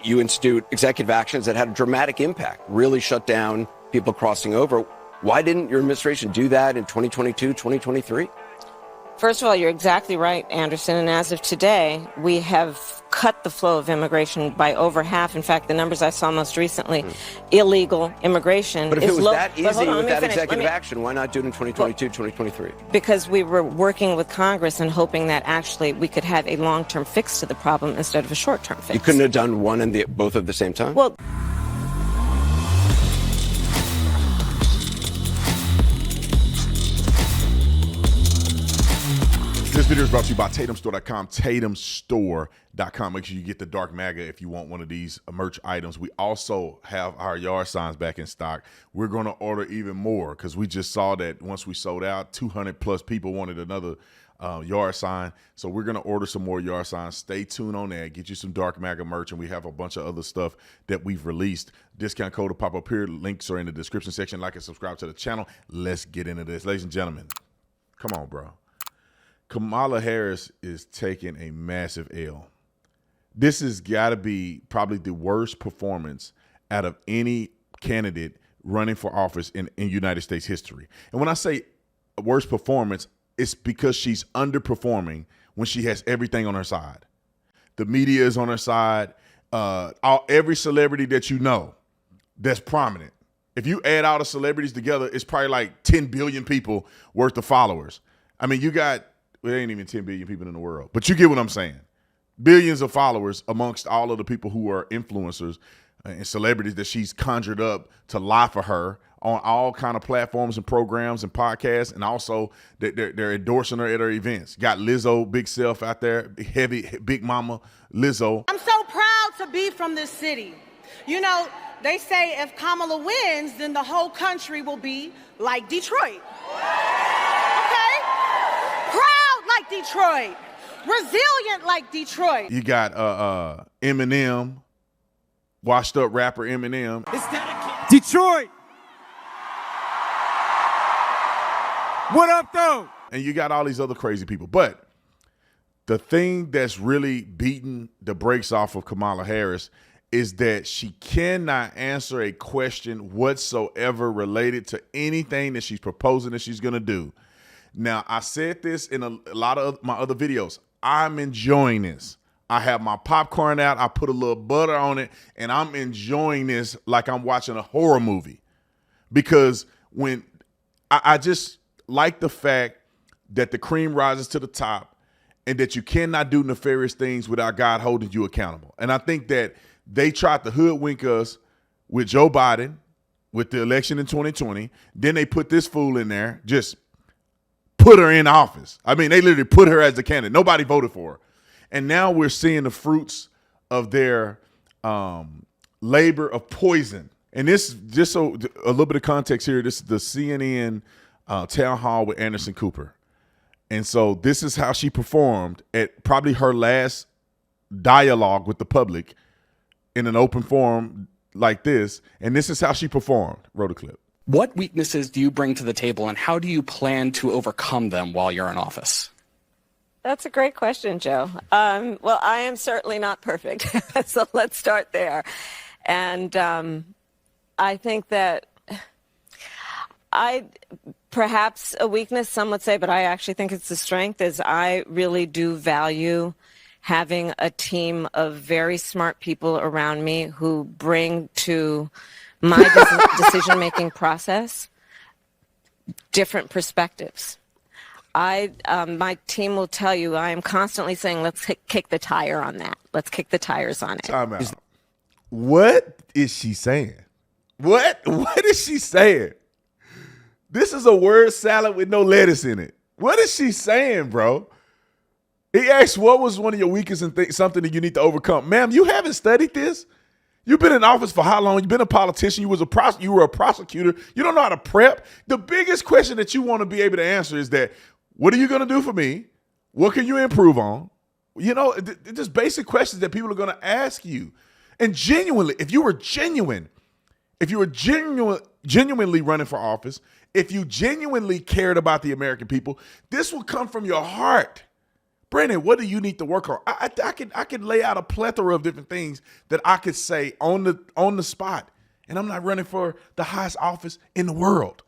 You institute executive actions that had a dramatic impact, really shut down people crossing over. Why didn't your administration do that in 2022, 2023? First of all, you're exactly right, Anderson. And as of today, we have cut the flow of immigration by over half. In fact, the numbers I saw most recently, illegal immigration But if is it was low. that easy with that executive action, why not do it in 2022, 2023? Because we were working with Congress and hoping that actually we could have a long-term fix to the problem instead of a short-term fix. You couldn't have done one and both at the same time? Well, This video is brought to you by TatumStore.com, TatumStore.com. Make sure you get the Dark MAGA if you want one of these merch items. We also have our yard signs back in stock. We're going to order even more because we just saw that once we sold out, 200 plus people wanted another yard sign. So we're going to order some more yard signs. Stay tuned on that. Get you some Dark MAGA merch, and we have a bunch of other stuff that we've released. Discount code will pop up here. Links are in the description section. Like and subscribe to the channel. Let's get into this. Ladies and gentlemen, come on, bro. Kamala Harris is taking a massive L. This has got to be probably the worst performance out of any candidate running for office in United States history. And when I say worst performance, it's because she's underperforming when she has everything on her side. The media is on her side. Every celebrity that you know that's prominent. If you add all the celebrities together, it's probably like 10 billion people worth of followers. I mean, you got, well, there ain't even 10 billion people in the world, but you get what I'm saying. Billions of followers amongst all of the people who are influencers and celebrities that she's conjured up to lie for her on all kind of platforms and programs and podcasts, and also they're endorsing her at her events. Got Lizzo, big self out there, heavy, big mama Lizzo. I'm so proud to be from this city. You know, they say if Kamala wins, then the whole country will be like Detroit. Like Detroit, resilient like Detroit. You got Eminem, washed up rapper Eminem. It's dedicated. Detroit. What up, though? And you got all these other crazy people. But the thing that's really beating the brakes off of Kamala Harris is that she cannot answer a question whatsoever related to anything that she's proposing that she's going to do. Now, I said this in a lot of my other videos. I'm enjoying this. I have my popcorn out. I put a little butter on it, and I'm enjoying this like I'm watching a horror movie. Because when I just like the fact that the cream rises to the top and that you cannot do nefarious things without God holding you accountable. And I think that they tried to hoodwink us with Joe Biden, with the election in 2020. Then they put this fool in there, just put her in office. I mean, they literally put her as the candidate. Nobody voted for her. And now we're seeing the fruits of their labor of poison. And this, just so a little bit of context here, this is the CNN town hall with Anderson Cooper. And so this is how she performed at probably her last dialogue with the public in an open forum like this. And this is how she performed. Roll the clip. What weaknesses do you bring to the table, and how do you plan to overcome them while you're in office? that's a great question, Joe. Well, I am certainly not perfect, so let's start there. And I think that perhaps a weakness, some would say, but I actually think it's a strength, is I really do value having a team of very smart people around me who bring to my decision-making process different perspectives. My team will tell you I am constantly saying, let's kick the tire on that. Let's kick the tires on it. Time out. What is she saying? What is she saying? This is a word salad with no lettuce in it. What is she saying, bro? He asked, what was one of your weaknesses and something that you need to overcome? Ma'am, you haven't studied this? You've been in office for how long? You've been a politician. You were a prosecutor. You don't know how to prep. The biggest question that you want to be able to answer is that, what are you going to do for me? What can you improve on? You know, just basic questions that people are going to ask you. And genuinely, if you were genuinely running for office, if you genuinely cared about the American people, this will come from your heart. Brandon, what do you need to work on? I could lay out a plethora of different things that I could say on the spot, and I'm not running for the highest office in the world.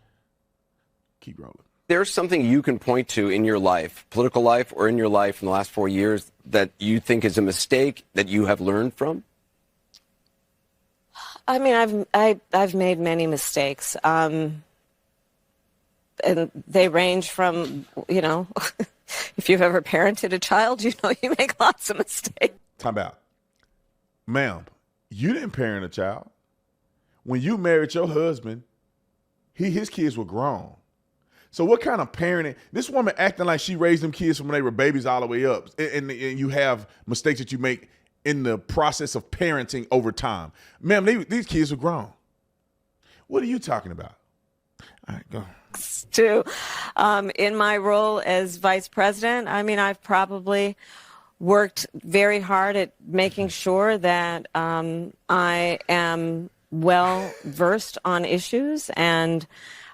Keep rolling. There's something you can point to in your life, political life, or in your life in the last 4 years that you think is a mistake that you have learned from? I mean, I've made many mistakes, and they range from, you know, if you've ever parented a child, you know you make lots of mistakes. Time out. Ma'am, you didn't parent a child. When you married your husband, his kids were grown. So what kind of parenting? This woman acting like she raised them kids from when they were babies all the way up, and you have mistakes that you make in the process of parenting over time. Ma'am, these kids are grown. What are you talking about? All right, go. To in my role as vice president, I mean, I've probably worked very hard at making sure that I am well versed on issues, and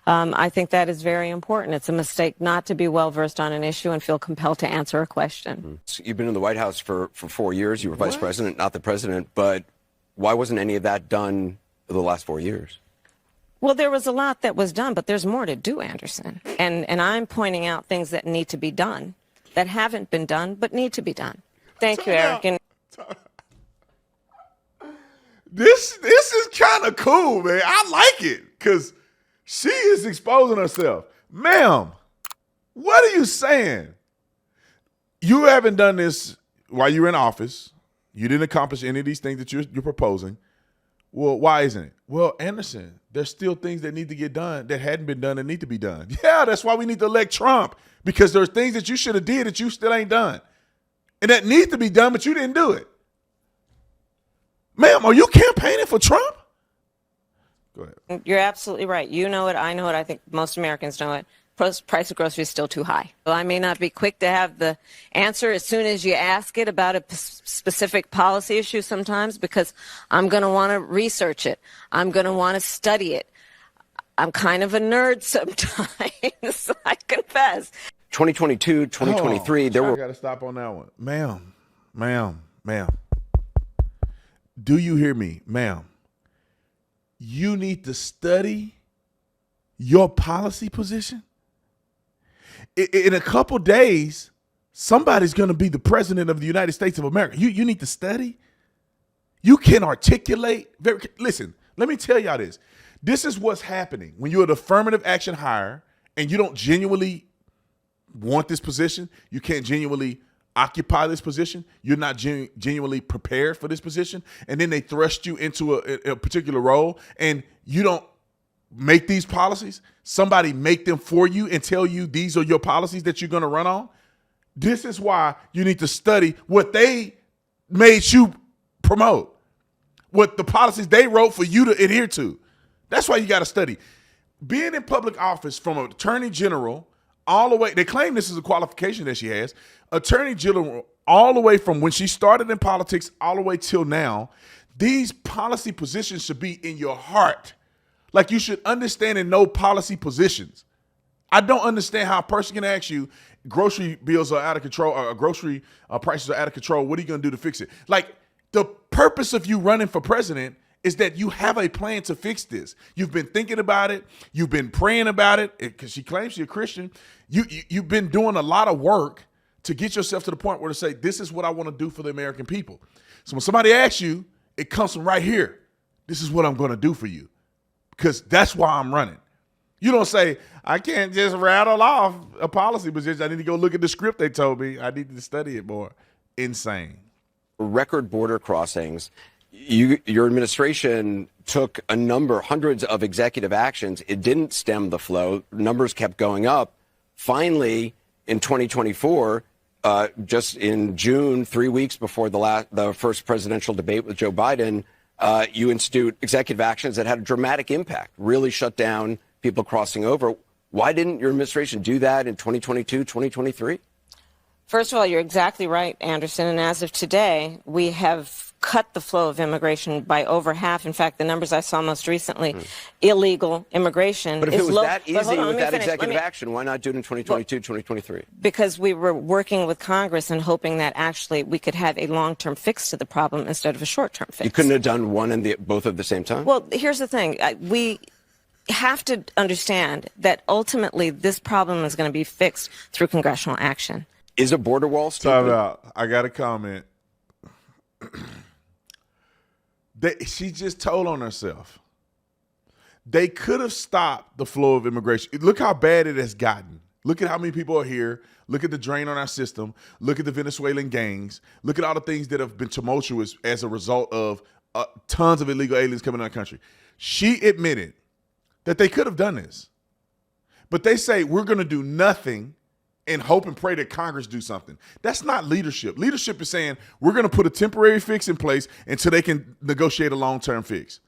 I think that is very important. It's a mistake not to be well versed on an issue and feel compelled to answer a question. So you've been in the White House for 4 years. You were vice president, not the president. But why wasn't any of that done the last 4 years? Well, there was a lot that was done, but there's more to do, Anderson. And I'm pointing out things that need to be done, that haven't been done, but need to be done. Thank you, Eric. And This is kind of cool, man. I like it because she is exposing herself. Ma'am, what are you saying? You haven't done this while you were in office. You didn't accomplish any of these things that you're proposing. Well, why isn't it? Well, Anderson, there's still things that need to get done that hadn't been done and need to be done. Yeah, that's why we need to elect Trump, because there's things that you should have did that you still ain't done. And that needs to be done, but you didn't do it. Ma'am, are you campaigning for Trump? Go ahead. you're absolutely right. You know it. I know it. I think most Americans know it. Price of groceries is still too high. Well, I may not be quick to have the answer as soon as you ask it about a specific policy issue sometimes, because I'm going to want to research it. I'm going to want to study it. I'm kind of a nerd sometimes, I confess. 2022, 2023, there were... I got to stop on that one. Ma'am. Do you hear me? Ma'am, you need to study your policy position. In a couple days, somebody's going to be the president of the United States of America. You need to study. You can articulate. Listen, let me tell y'all this. This is what's happening when you're an affirmative action hire and you don't genuinely want this position. You can't genuinely occupy this position. You're not genuinely prepared for this position. And then they thrust you into a particular role and you don't make these policies. Somebody make them for you and tell you these are your policies that you're going to run on. This is why you need to study what they made you promote, what the policies they wrote for you to adhere to. That's why you got to study. Being in public office, from an attorney general all the way, they claim this is a qualification that she has, attorney general all the way from when she started in politics all the way till now, these policy positions should be in your heart. Like, you should understand and know policy positions. I don't understand how a person can ask you, grocery bills are out of control, or grocery prices are out of control. What are you going to do to fix it? Like, the purpose of you running for president is that you have a plan to fix this. You've been thinking about it. You've been praying about it, because she claims she's a Christian. You've been doing a lot of work to get yourself to the point where to say, this is what I want to do for the American people. So when somebody asks you, it comes from right here. This is what I'm going to do for you, because that's why I'm running. You don't say, I can't just rattle off a policy position. I need to go look at the script they told me. I need to study it more. Insane. Record border crossings. Your administration took hundreds of executive actions. It didn't stem the flow. Numbers kept going up. Finally, in 2024, just in June, 3 weeks before the first presidential debate with Joe Biden, you institute executive actions that had a dramatic impact, really shut down people crossing over. Why didn't your administration do that in 2022, 2023? First of all, you're exactly right, Anderson. And as of today, we have cut the flow of immigration by over half. In fact, the numbers I saw most recently, illegal immigration But if is it was low. that But hold easy on, with let me that finish. executive action, why not do it in 2022, 2023? Because we were working with Congress and hoping that actually we could have a long-term fix to the problem instead of a short-term fix. You couldn't have done one and both at the same time? Well, here's the thing. We have to understand that ultimately this problem is going to be fixed through congressional action. Is a border wall stupid? Time out. I got a comment. She just told on herself. They could have stopped the flow of immigration. Look how bad it has gotten. Look at how many people are here. Look at the drain on our system. Look at the Venezuelan gangs. Look at all the things that have been tumultuous as a result of tons of illegal aliens coming in our country. She admitted that they could have done this. But they say we're going to do nothing and hope and pray that Congress do something. That's not leadership. Leadership is saying we're going to put a temporary fix in place until they can negotiate a long-term fix.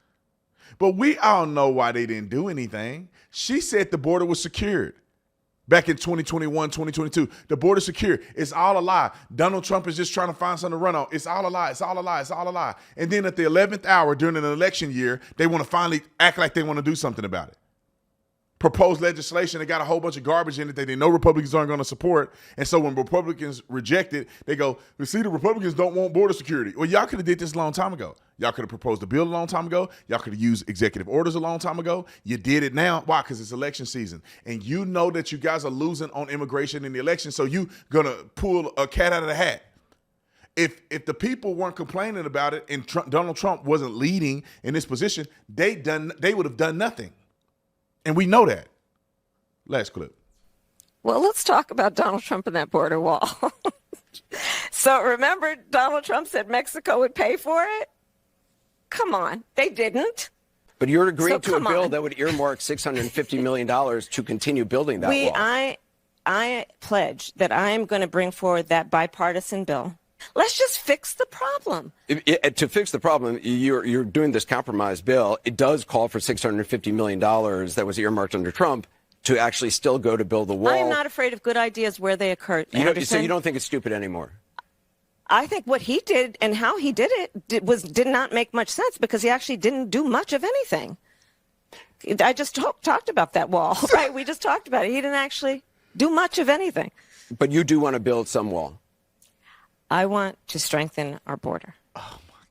But we all know why they didn't do anything. She said the border was secured back in 2021, 2022. The border secured. It's all a lie. Donald Trump is just trying to find something to run on. It's all a lie. It's all a lie. It's all a lie. And then at the 11th hour during an election year, they want to finally act like they want to do something about it. Proposed legislation that got a whole bunch of garbage in it that they know Republicans aren't going to support. And so when Republicans reject it, they go, "You see, the Republicans don't want border security." Well, y'all could have did this a long time ago. Y'all could have proposed a bill a long time ago. Y'all could have used executive orders a long time ago. You did it now. Why? Because it's election season. And you know that you guys are losing on immigration in the election, so you going to pull a cat out of the hat. If the people weren't complaining about it and Donald Trump wasn't leading in this position, they would have done nothing. And we know that. Last clip. Well, let's talk about Donald Trump and that border wall. So remember, Donald Trump said Mexico would pay for it? Come on, they didn't. But you're agreeing to a come bill on. that would earmark $650 million to continue building that wall. I pledge that I am going to bring forward that bipartisan bill. Let's just fix the problem. To fix the problem, you're doing this compromise bill. It does call for $650 million that was earmarked under Trump to actually still go to build the wall. I am not afraid of good ideas where they occur. So you don't think it's stupid anymore? I think what he did and how he did it did not make much sense because he actually didn't do much of anything. I just talked about that wall, right? We just talked about it. He didn't actually do much of anything. But you do want to build some wall. I want to strengthen our border. Oh, my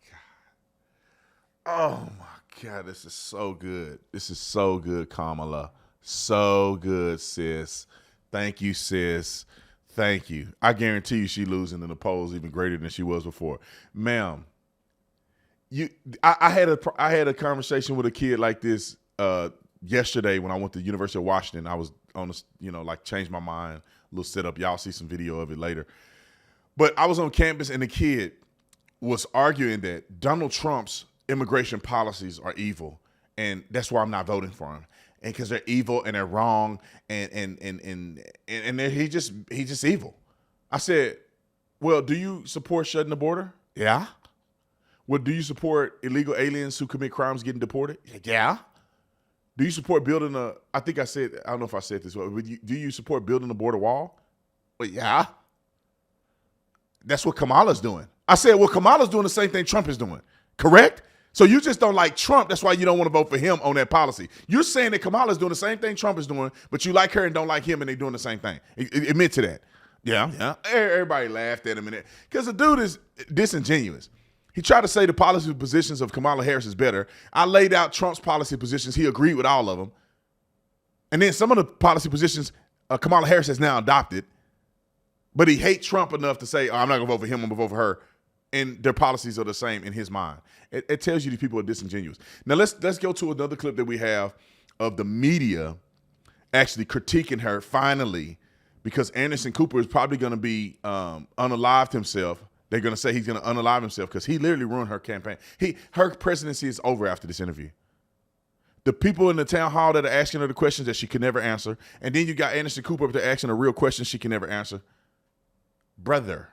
God. Oh, my God. This is so good. This is so good, Kamala. So good, sis. Thank you, sis. Thank you. I guarantee you she losing in the polls even greater than she was before. Ma'am, I had a conversation with a kid like this yesterday when I went to the University of Washington. I was on changed my mind, a little setup. Y'all see some video of it later. But I was on campus and the kid was arguing that Donald Trump's immigration policies are evil, and that's why I'm not voting for him. And because they're evil and they're wrong, and he's just evil. I said, well, do you support shutting the border? Yeah. Well, do you support illegal aliens who commit crimes getting deported? Yeah. Do you support building I don't know if I said this well, but do you support building a border wall? Well, yeah. That's what Kamala's doing. I said, well, Kamala's doing the same thing Trump is doing. Correct? So you just don't like Trump. That's why you don't want to vote for him on that policy. You're saying that Kamala's doing the same thing Trump is doing, but you like her and don't like him and they're doing the same thing. Admit to that. Yeah. Everybody laughed at him because the dude is disingenuous. He tried to say the policy positions of Kamala Harris is better. I laid out Trump's policy positions. He agreed with all of them. And then some of the policy positions Kamala Harris has now adopted. But he hates Trump enough to say, I'm not going to vote for him, I'm going to vote for her. And their policies are the same in his mind. It tells you these people are disingenuous. Now, let's go to another clip that we have of the media actually critiquing her finally because Anderson Cooper is probably going to be unalived himself. They're going to say he's going to unalive himself because he literally ruined her campaign. Her presidency is over after this interview. The people in the town hall that are asking her the questions that she could never answer, and then you got Anderson Cooper up there asking her real questions she can never answer. Brother,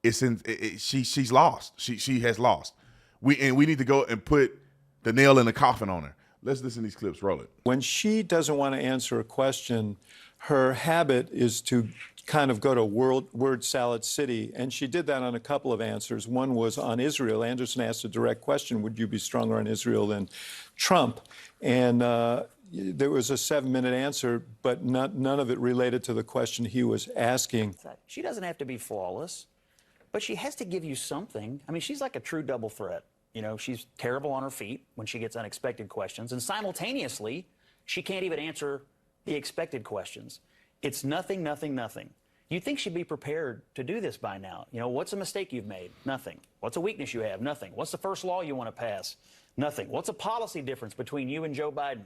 she's lost. She has lost. We need to go and put the nail in the coffin on her. Let's listen to these clips. Roll it. When she doesn't want to answer a question, her habit is to kind of go to word salad city. And she did that on a couple of answers. One was on Israel. Anderson asked a direct question, would you be stronger on Israel than Trump? And there was a 7-minute answer, but none of it related to the question he was asking. She doesn't have to be flawless, but she has to give you something. I mean, she's like a true double threat. You know, she's terrible on her feet when she gets unexpected questions, and simultaneously, she can't even answer the expected questions. It's nothing, nothing, nothing. You'd think she'd be prepared to do this by now. You know, what's a mistake you've made? Nothing. What's a weakness you have? Nothing. What's the first law you want to pass? Nothing. What's a policy difference between you and Joe Biden?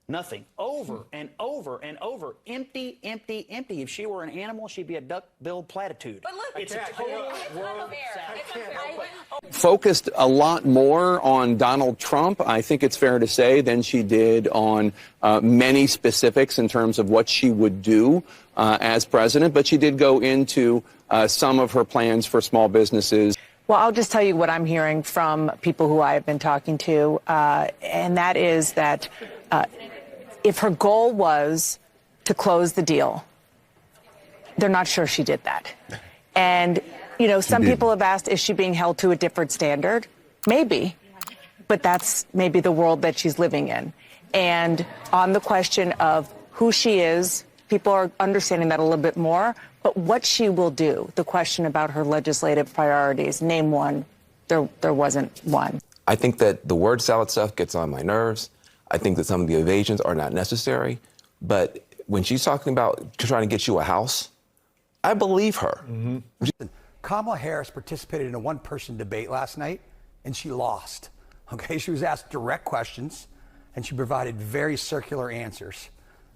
Nothing. Over and over and over. Empty, empty, empty. If she were an animal, she'd be a duck-billed platitude. But look, it's a total word salad. Focused a lot more on Donald Trump, I think it's fair to say, than she did on many specifics in terms of what she would do as president. But she did go into some of her plans for small businesses. well, I'll just tell you what I'm hearing from people who I have been talking to, and that is that if her goal was to close the deal, they're not sure she did that. And, you know, some people have asked, is she being held to a different standard? Maybe, but that's maybe the world that she's living in. And on the question of who she is, people are understanding that a little bit more. But what she will do, the question about her legislative priorities, name one, there wasn't one. I think that the word salad stuff gets on my nerves. I think that some of the evasions are not necessary. But when she's talking about trying to get you a house, I believe her. Mm-hmm. Kamala Harris participated in a one-person debate last night, and she lost. Okay, she was asked direct questions, and she provided very circular answers.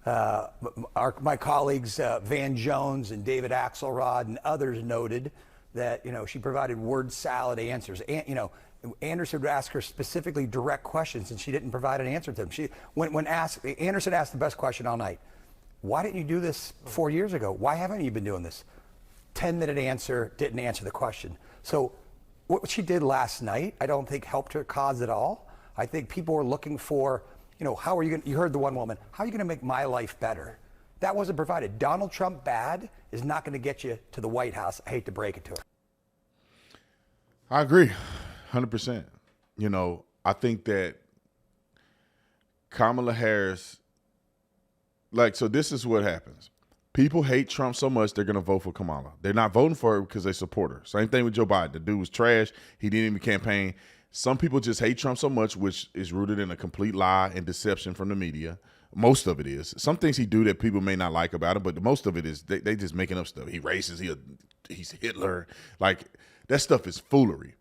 My colleagues Van Jones and David Axelrod and others noted that, you know, she provided word salad answers. And, you know, Anderson would ask her specifically direct questions, and she didn't provide an answer to them. When asked, Anderson asked the best question all night. Why didn't you do this 4 years ago? Why haven't you been doing this? 10-minute answer, didn't answer the question. So what she did last night, I don't think helped her cause at all. I think people were looking for, you know, how are you going to, you heard the one woman, how are you going to make my life better? That wasn't provided. Donald Trump bad is not going to get you to the White House. I hate to break it to her. I agree, 100%. You know, I think that Kamala Harris, like, so this is what happens. People hate Trump so much, they're going to vote for Kamala. They're not voting for her because they support her. Same thing with Joe Biden. The dude was trash. He didn't even campaign. Some people just hate Trump so much, which is rooted in a complete lie and deception from the media. Most of it is. Some things he do that people may not like about him, but most of it is they just making up stuff. He racist. He's Hitler. Like, that stuff is foolery.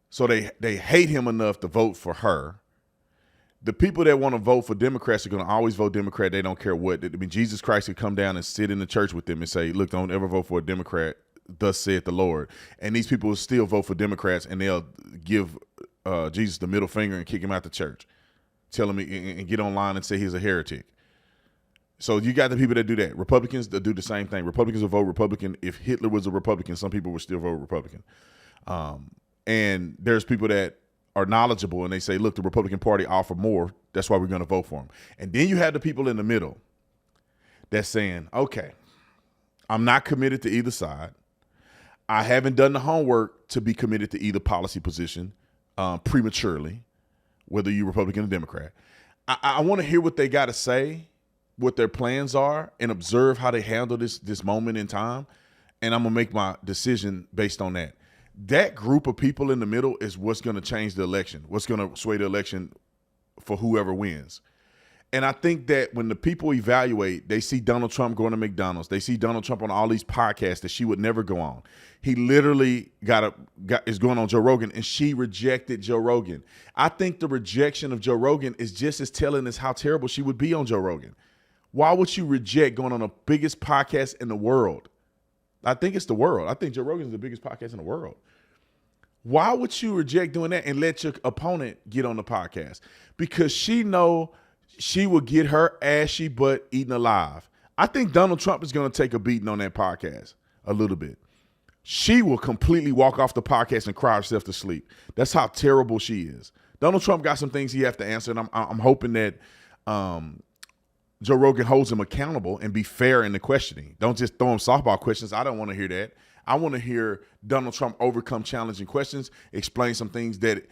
So they hate him enough to vote for her. The people that want to vote for Democrats are going to always vote Democrat. They don't care what. I mean, Jesus Christ could come down and sit in the church with them and say, look, don't ever vote for a Democrat. Thus saith the Lord. And these people will still vote for Democrats, and they'll give Jesus the middle finger and kick him out the church. Tell him and get online and say he's a heretic. So you got the people that do that. Republicans that do the same thing. Republicans will vote Republican. If Hitler was a Republican, some people would still vote Republican. And there's people that are knowledgeable and they say, look, the Republican Party offer more. That's why we're going to vote for them. And then you have the people in the middle that's saying, okay, I'm not committed to either side. I haven't done the homework to be committed to either policy position prematurely, whether you're Republican or Democrat. I want to hear what they got to say, what their plans are, and observe how they handle this moment in time. And I'm going to make my decision based on that. That group of people in the middle is what's going to change the election, what's going to sway the election for whoever wins. And I think that when the people evaluate, they see Donald Trump going to McDonald's. They see Donald Trump on all these podcasts that she would never go on. He literally is going on Joe Rogan, and she rejected Joe Rogan. I think the rejection of Joe Rogan is just as telling as how terrible she would be on Joe Rogan. Why would you reject going on the biggest podcast in the world? I think it's the world. I think Joe Rogan is the biggest podcast in the world. Why would you reject doing that and let your opponent get on the podcast? Because she know she will get her ashy butt eaten alive. I think Donald Trump is going to take a beating on that podcast a little bit. She will completely walk off the podcast and cry herself to sleep. That's how terrible she is. Donald Trump got some things he has to answer, and I'm hoping that Joe Rogan holds him accountable and be fair in the questioning. Don't just throw him softball questions. I don't want to hear that. I want to hear Donald Trump overcome challenging questions, explain some things that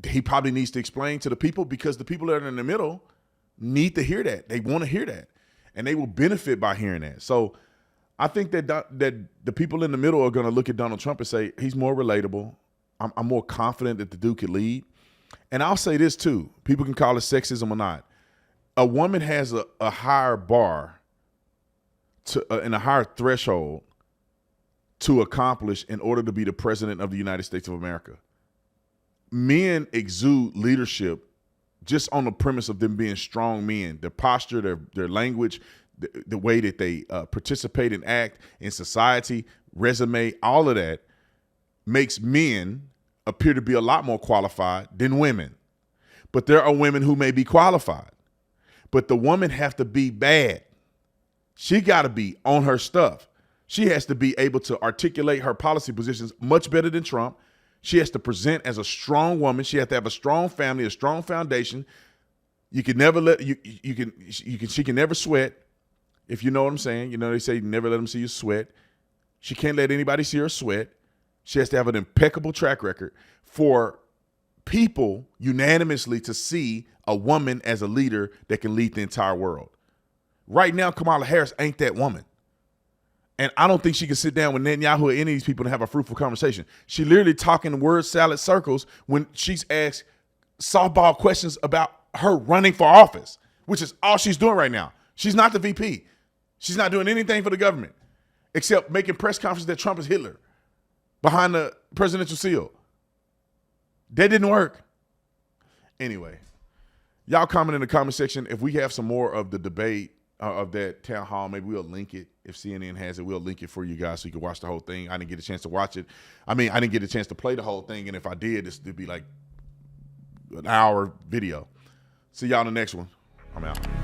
he probably needs to explain to the people, because the people that are in the middle need to hear that. They want to hear that, and they will benefit by hearing that. So I think that the people in the middle are going to look at Donald Trump and say, he's more relatable. I'm more confident that the dude could lead. And I'll say this too. People can call it sexism or not. A woman has a higher bar and a higher threshold to accomplish in order to be the president of the United States of America. Men exude leadership just on the premise of them being strong men, their posture, their language, the way that they participate and act in society, resume, all of that makes men appear to be a lot more qualified than women. But there are women who may be qualified. But the woman has to be bad. She got to be on her stuff. She has to be able to articulate her policy positions much better than Trump. She has to present as a strong woman. She has to have a strong family, a strong foundation. You can never let she can never sweat, if you know what I'm saying. You know, they say never let them see you sweat. She can't let anybody see her sweat. She has to have an impeccable track record for people unanimously to see a woman as a leader that can lead the entire world. Right now, Kamala Harris ain't that woman. And I don't think she can sit down with Netanyahu or any of these people and have a fruitful conversation. She literally talking word salad circles when she's asked softball questions about her running for office, which is all she's doing right now. She's not the VP. She's not doing anything for the government except making press conferences that Trump is Hitler behind the presidential seal. That didn't work. Anyway, y'all comment in the comment section. If we have some more of the debate of that town hall, maybe we'll link it. If CNN has it, we'll link it for you guys so you can watch the whole thing. I didn't get a chance to watch it. I mean, I didn't get a chance to play the whole thing, and if I did, this would be like an hour video. See y'all in the next one. I'm out.